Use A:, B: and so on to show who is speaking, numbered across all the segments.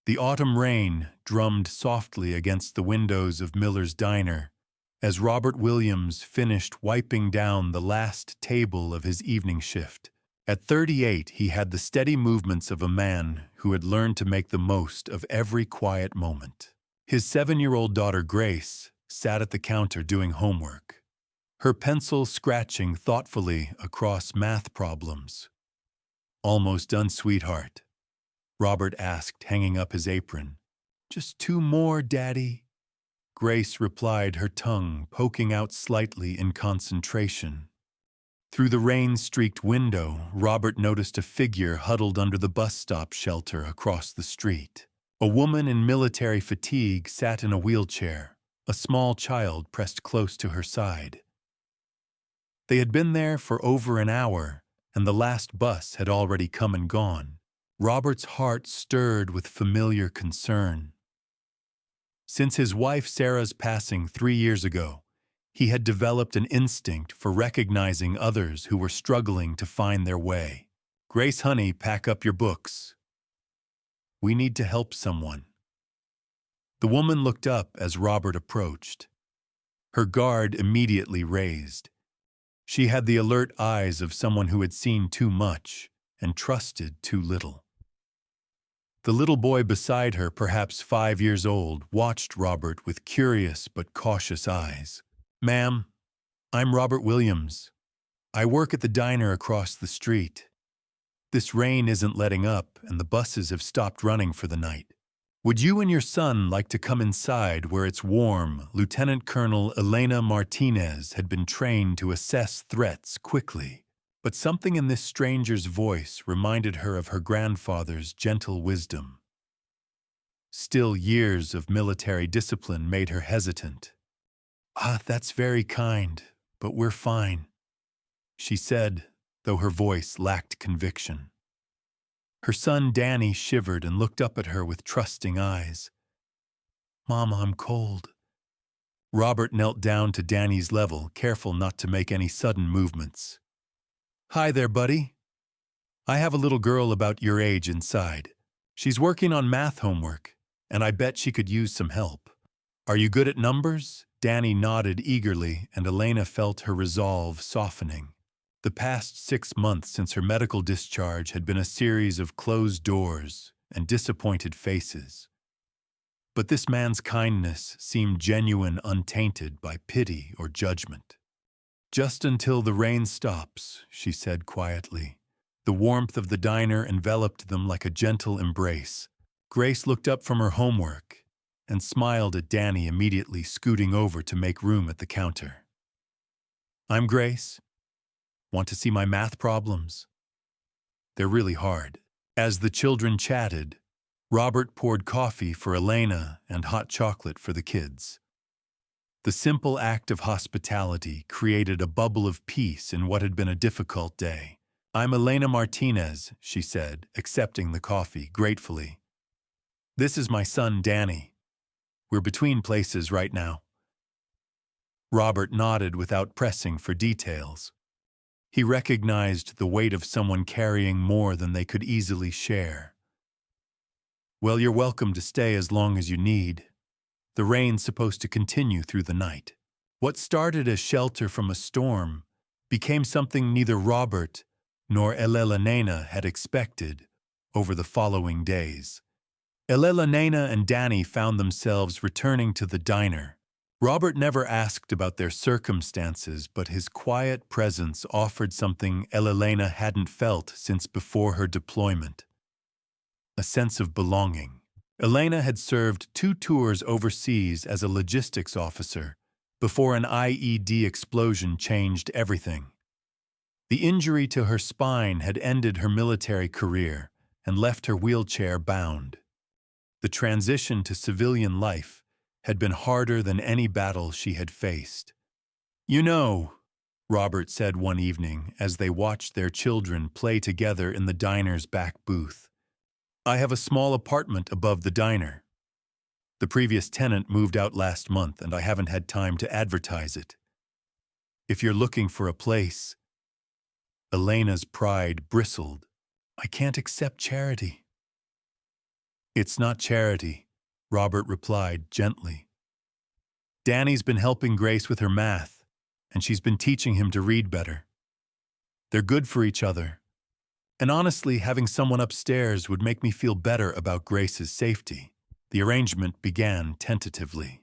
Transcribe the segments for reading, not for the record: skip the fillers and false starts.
A: The autumn rain drummed softly against the windows of Miller's Diner as Robert Williams finished wiping down the last table of his evening shift. At 38, he had the steady movements of a man who had learned to make the most of every quiet moment. His 7-year-old daughter Grace sat at the counter doing homework, her pencil scratching thoughtfully across math problems. "Almost done, sweetheart?" Robert asked, hanging up his apron. "Just 2 more, Daddy." Grace replied, her tongue poking out slightly in concentration. Through the rain-streaked window, Robert noticed a figure huddled under the bus stop shelter across the street. A woman in military fatigue sat in a wheelchair, a small child pressed close to her side. They had been there for over an hour, and the last bus had already come and gone. Robert's heart stirred with familiar concern. Since his wife Sarah's passing 3 years ago, he had developed an instinct for recognizing others who were struggling to find their way. "Grace, honey, pack up your books. We need to help someone." The woman looked up as Robert approached. Her guard immediately raised. She had the alert eyes of someone who had seen too much and trusted too little. The little boy beside her, perhaps 5 years old, watched Robert with curious but cautious eyes. "Ma'am, I'm Robert Williams. I work at the diner across the street. This rain isn't letting up, and the buses have stopped running for the night. Would you and your son like to come inside where it's warm?" Lieutenant Colonel Elena Martinez had been trained to assess threats quickly, but something in this stranger's voice reminded her of her grandfather's gentle wisdom. Still, years of military discipline made her hesitant. That's very kind, but we're fine," she said, though her voice lacked conviction. Her son Danny shivered and looked up at her with trusting eyes. "Mama, I'm cold." Robert knelt down to Danny's level, careful not to make any sudden movements. "Hi there, buddy. I have a little girl about your age inside. She's working on math homework, and I bet she could use some help. Are you good at numbers?" Danny nodded eagerly, and Elena felt her resolve softening. The past 6 months since her medical discharge had been a series of closed doors and disappointed faces. But this man's kindness seemed genuine, untainted by pity or judgment. "Just until the rain stops," she said quietly. The warmth of the diner enveloped them like a gentle embrace. Grace looked up from her homework and smiled at Danny, immediately scooting over to make room at the counter. "I'm Grace. Want to see my math problems? They're really hard." As the children chatted, Robert poured coffee for Elena and hot chocolate for the kids. The simple act of hospitality created a bubble of peace in what had been a difficult day. "I'm Elena Martinez," she said, accepting the coffee gratefully. "This is my son Danny. We're between places right now." Robert nodded without pressing for details. He recognized the weight of someone carrying more than they could easily share. "Well, you're welcome to stay as long as you need. The rain's supposed to continue through the night." What started as shelter from a storm became something neither Robert nor Elena had expected over the following days. Elena and Danny found themselves returning to the diner. Robert never asked about their circumstances, but his quiet presence offered something Elena hadn't felt since before her deployment: a sense of belonging. Elena had served 2 tours overseas as a logistics officer before an IED explosion changed everything. The injury to her spine had ended her military career and left her wheelchair-bound. The transition to civilian life had been harder than any battle she had faced. "You know," Robert said one evening as they watched their children play together in the diner's back booth, "I have a small apartment above the diner. The previous tenant moved out last month, and I haven't had time to advertise it. If you're looking for a place—" Elena's pride bristled. "I can't accept charity." It's not charity, Robert replied gently. Danny's been helping Grace with her math, and she's been teaching him to read better. They're good for each other. And honestly, having someone upstairs would make me feel better about Grace's safety. The arrangement began tentatively.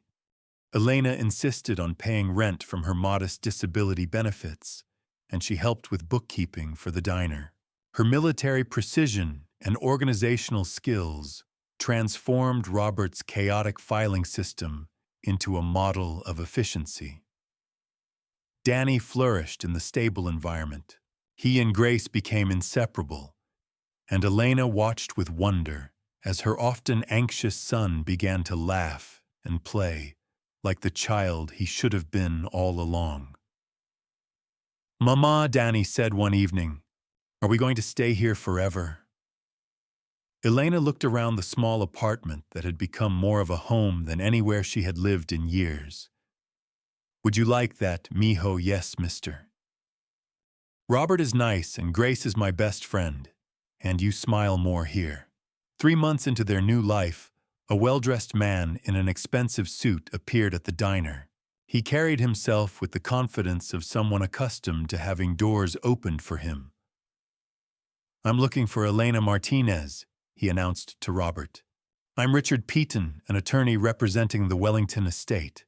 A: Elena insisted on paying rent from her modest disability benefits, and she helped with bookkeeping for the diner. Her military precision and organizational skills transformed Robert's chaotic filing system into a model of efficiency. Danny flourished in the stable environment. He and Grace became inseparable, and Elena watched with wonder as her often anxious son began to laugh and play like the child he should have been all along. "Mama," Danny said one evening, "are we going to stay here forever?" Elena looked around the small apartment that had become more of a home than anywhere she had lived in years. "Would you like that, mijo?" "Yes, mister." "Robert is nice and Grace is my best friend, and you smile more here." 3 months into their new life, a well-dressed man in an expensive suit appeared at the diner. He carried himself with the confidence of someone accustomed to having doors opened for him. "I'm looking for Elena Martinez," he announced to Robert. "I'm Richard Peaton, an attorney representing the Wellington estate."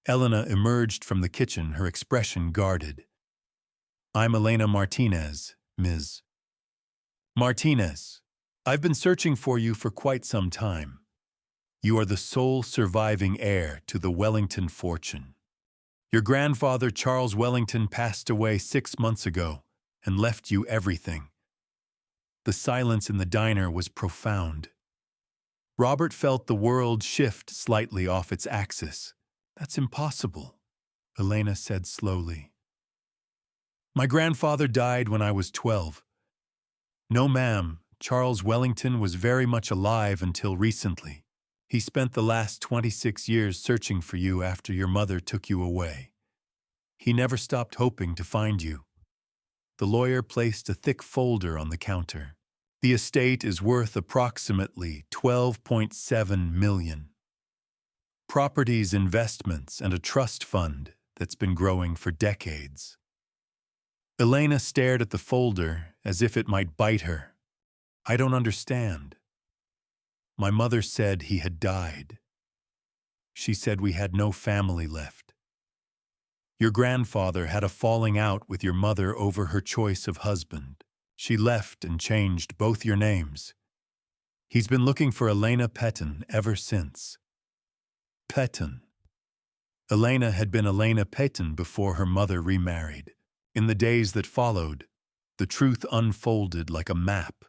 A: Elena emerged from the kitchen, her expression guarded. "I'm Elena Martinez, Ms. Martinez. I've been searching for you for quite some time. You are the sole surviving heir to the Wellington fortune. Your grandfather, Charles Wellington, passed away 6 months ago and left you everything." The silence in the diner was profound. Robert felt the world shift slightly off its axis. "That's impossible," Elena said slowly. "My grandfather died when I was 12. No, ma'am, Charles Wellington was very much alive until recently. He spent the last 26 years searching for you after your mother took you away. He never stopped hoping to find you." The lawyer placed a thick folder on the counter. "The estate is worth approximately $12.7 million. Properties, investments, and a trust fund that's been growing for decades." Elena stared at the folder as if it might bite her. "I don't understand." "My mother said he had died. She said we had no family left. Your grandfather had a falling out with your mother over her choice of husband. She left and changed both your names. He's been looking for Elena Peton ever since." Peton. Elena had been Elena Peton before her mother remarried. In the days that followed, the truth unfolded like a map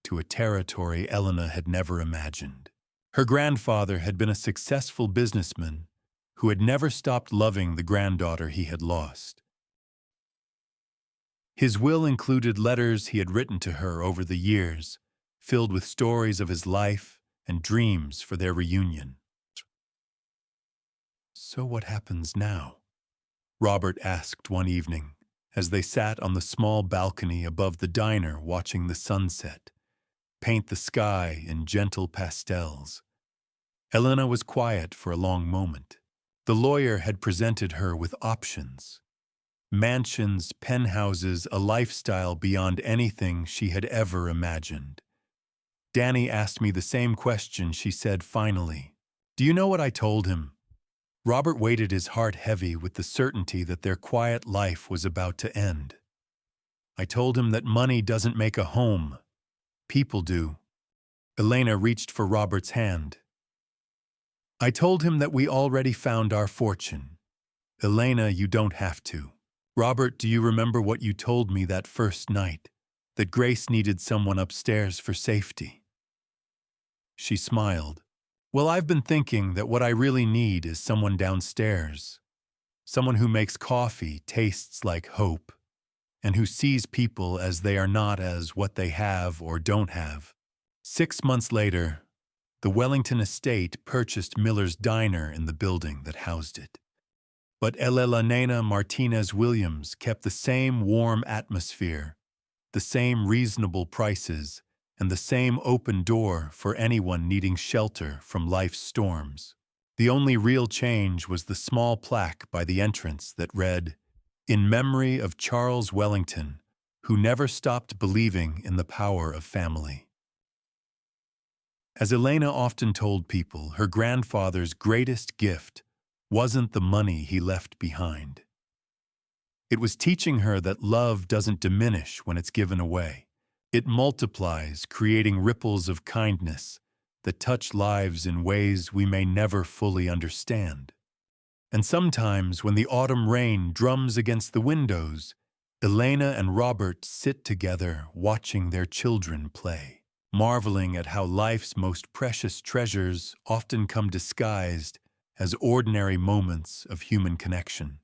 A: to a territory Elena had never imagined. Her grandfather had been a successful businessman who had never stopped loving the granddaughter he had lost. His will included letters he had written to her over the years, filled with stories of his life and dreams for their reunion. "So what happens now?" Robert asked one evening, as they sat on the small balcony above the diner watching the sunset paint the sky in gentle pastels. Elena was quiet for a long moment. The lawyer had presented her with options. Mansions, penthouses, a lifestyle beyond anything she had ever imagined. "Danny asked me the same question," she said finally. "Do you know what I told him?" Robert weighted his heart heavy with the certainty that their quiet life was about to end. "I told him that money doesn't make a home. People do." Elena reached for Robert's hand. "I told him that we already found our fortune. Elena, you don't have to." "Robert, do you remember what you told me that first night? That Grace needed someone upstairs for safety?" She smiled. "Well, I've been thinking that what I really need is someone downstairs. Someone who makes coffee tastes like hope, and who sees people as they are, not as what they have or don't have." 6 months later, the Wellington estate purchased Miller's Diner in the building that housed it. But Elena Martinez Williams kept the same warm atmosphere, the same reasonable prices, and the same open door for anyone needing shelter from life's storms. The only real change was the small plaque by the entrance that read, "In memory of Charles Wellington, who never stopped believing in the power of family." As Elena often told people, her grandfather's greatest gift wasn't the money he left behind. It was teaching her that love doesn't diminish when it's given away. It multiplies, creating ripples of kindness that touch lives in ways we may never fully understand. And sometimes, when the autumn rain drums against the windows, Elena and Robert sit together watching their children play, marveling at how life's most precious treasures often come disguised as ordinary moments of human connection.